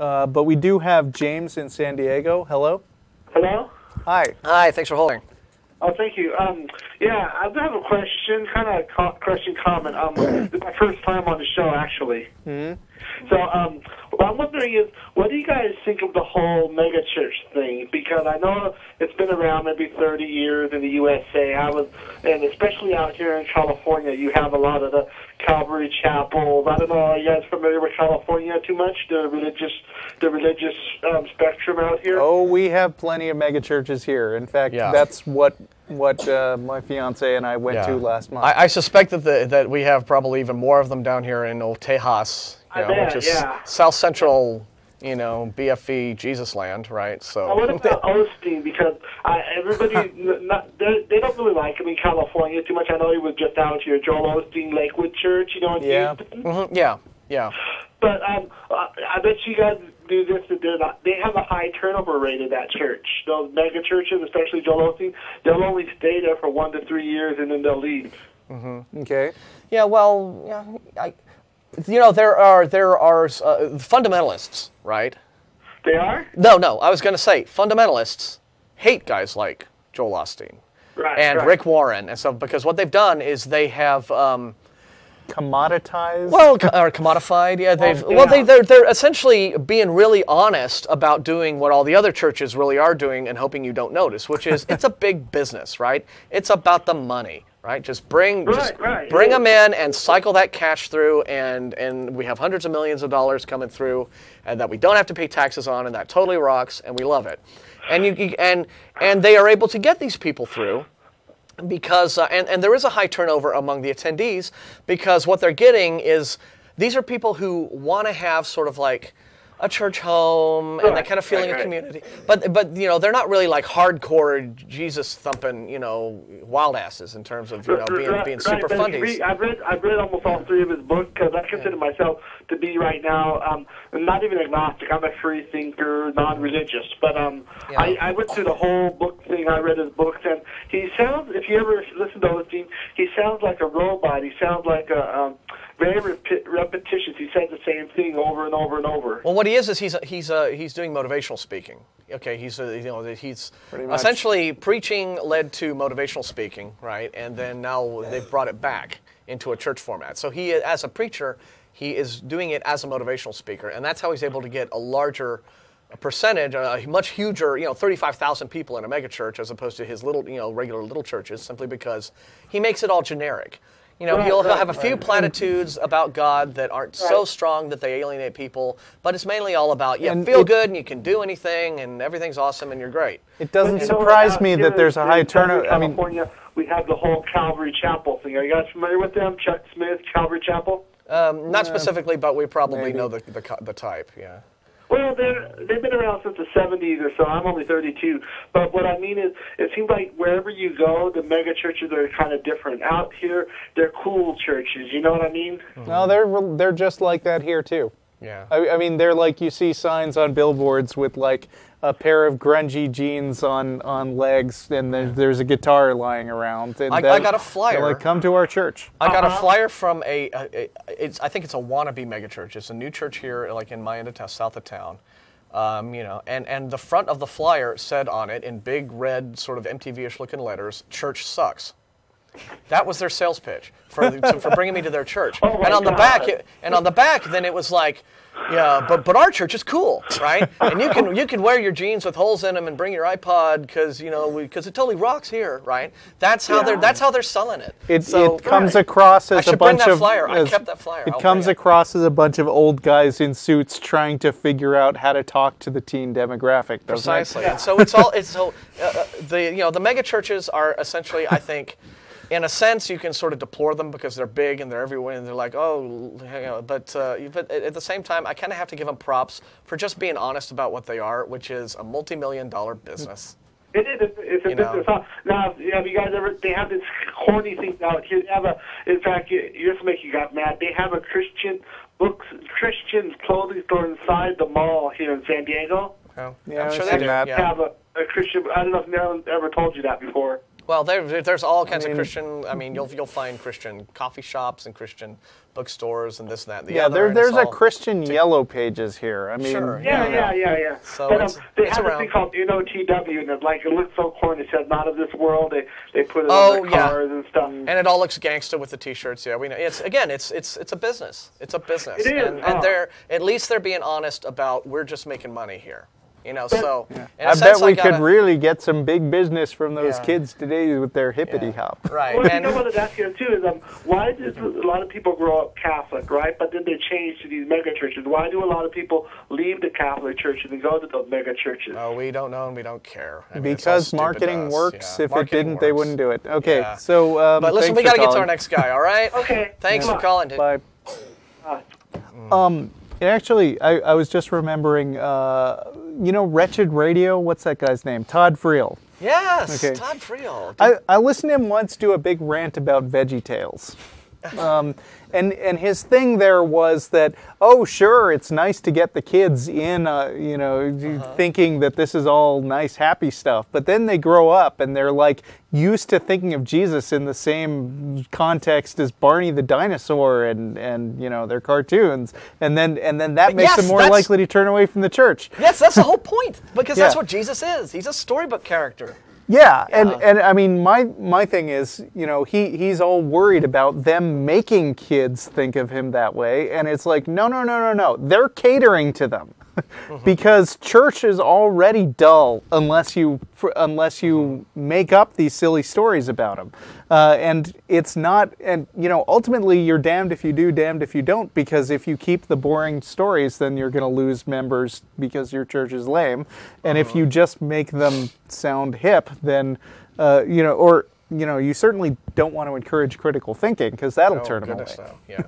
but we do have James in San Diego. Hello? Hello? Hi. Hi, thanks for holding. Oh, thank you. Yeah, I have a question, kind of a question comment. This is my first time on the show, actually. Mm-hmm. So, what I'm wondering is, what do you guys think of the whole megachurch thing? Because I know it's been around maybe 30 years in the USA. And especially out here in California, you have a lot of the Calvary chapels. I don't know, are you guys familiar with California too much? The religious spectrum out here? Oh, we have plenty of megachurches here. In fact, that's what my fiance and I went to last month. I suspect that we have probably even more of them down here in old Tejas, which is South Central, BFE Jesus land, right? So. What about Osteen? Because everybody, they don't really like him in California too much. I know he was just out here, Joel Osteen, Lakewood Church, in Houston. Mm-hmm. Yeah. But I bet you guys do this. They have a high turnover rate at that church. Those mega churches, especially Joel Osteen, they'll only stay there for 1 to 3 years and then they'll leave. Mm-hmm. Okay. Yeah. Well, there are fundamentalists, right? They are? No. I was going to say fundamentalists hate guys like Joel Osteen and Rick Warren, and so because what they've done is they have commoditized. Well, or commodified. Yeah, they're essentially being really honest about doing what all the other churches really are doing, and hoping you don't notice, which is it's a big business, right? It's about the money. Right, just bring them in and cycle that cash through, and we have hundreds of millions of dollars coming through, and that we don't have to pay taxes on, and that totally rocks, and we love it. And they are able to get these people through because and there is a high turnover among the attendees, because what they're getting is these are people who want to have sort of like a church home and that kind of feeling of community, but they're not really like hardcore Jesus thumping wild asses in terms of being super fundies. I've read almost all 3 of his books, because I consider myself to be right now not even agnostic. I'm a free thinker, non-religious, but I went through the whole book thing. I read his books, and he sounds, if you ever listen to Osteen, he sounds like a robot. He sounds like a very repetitious. He says the same thing over and over and over. Well, what he is he's doing motivational speaking. Okay, he's essentially preaching led to motivational speaking, right? And then now they've brought it back into a church format. So he, as a preacher, he is doing it as a motivational speaker, and that's how he's able to get a larger percentage, a much huger, 35,000 people in a megachurch as opposed to his little, regular little churches, simply because he makes it all generic. He'll have a few platitudes about God that aren't so strong that they alienate people, but it's mainly all about, feel good and you can do anything and everything's awesome and you're great. It doesn't surprise me that there's a high turnover. California, we have the whole Calvary Chapel thing. Are you guys familiar with them? Chuck Smith, Calvary Chapel? Not specifically, but we probably know the type, yeah. Well, they've been around since the 70s or so. I'm only 32. But what I mean is, it seems like wherever you go, the mega churches are kind of different. Out here, they're cool churches. You know what I mean? No, they're just like that here, too. Yeah. I mean, they're like, you see signs on billboards with, like, a pair of grungy jeans on legs, and there's a guitar lying around. And I got a flyer. Like, come to our church. I got a flyer from I think it's a wannabe megachurch. It's a new church here, like in my end of town, south of town. And the front of the flyer said on it in big red, sort of MTV-ish looking letters, "Church sucks." That was their sales pitch for bringing me to their church. And on the back, then it was like, but our church is cool, right? And you can wear your jeans with holes in them and bring your iPod because it totally rocks here, right? That's how they're selling it. It comes across as a bunch of flyer. I kept that flyer. It comes across as a bunch of old guys in suits trying to figure out how to talk to the teen demographic. Precisely. And so the mega churches are essentially, I think, in a sense, you can sort of deplore them because they're big and they're everywhere, and they're like, but at the same time, I kind of have to give them props for just being honest about what they are, which is a multi-million-dollar business. It is. It's a business. Now, have you guys ever? They have this corny thing now. In fact, here's to make you got mad. They have a Christian clothing store inside the mall here in San Diego. Oh, yeah, I'm sure they do. That. Have a Christian. I don't know if no one ever told you that before. Well, there's all kinds of Christian. I mean, you'll find Christian coffee shops and Christian bookstores and this and that. And the other, there's a Christian Yellow Pages here. I mean, sure. Yeah. So but they it's have around. a thing called NOTW, and it looks so corny. It says "not of this world." They put it on their cars and stuff. And it all looks gangsta with the T-shirts. Yeah, we know. It's a business. It's a business. It is. And at least they're being honest about we're just making money here. You know, so I bet we could really get some big business from those kids today with their hippity hop. Right. Well, you know what I'd ask you too is why does a lot of people grow up Catholic, right? But then they change to these megachurches. Why do a lot of people leave the Catholic Church and go to those megachurches? Oh, we don't know and we don't care. I mean, because marketing works. If it didn't, they wouldn't do it. Okay, so but listen, we got to get to our next guy. All right. Okay. Thanks for calling. Dude. Bye. Actually, I was just remembering, Wretched Radio? What's that guy's name? Todd Friel. Yes, Okay. Todd Friel. I listened to him once do a big rant about VeggieTales. And his thing there was that, oh, sure, it's nice to get the kids in, thinking that this is all nice, happy stuff. But then they grow up and they're like used to thinking of Jesus in the same context as Barney the dinosaur and their cartoons. And then that makes them more likely to turn away from the church. Yes, that's the whole point. Because that's what Jesus is. He's a storybook character. Yeah, and I mean, my thing is, he's all worried about them making kids think of him that way, and it's like, no, they're catering to them, because church is already dull unless you make up these silly stories about them, and it's not, and ultimately you're damned if you do, damned if you don't, because if you keep the boring stories, then you're going to lose members because your church is lame, and if you just make them sound hip, then you certainly don't want to encourage critical thinking because that'll turn them away. Yeah.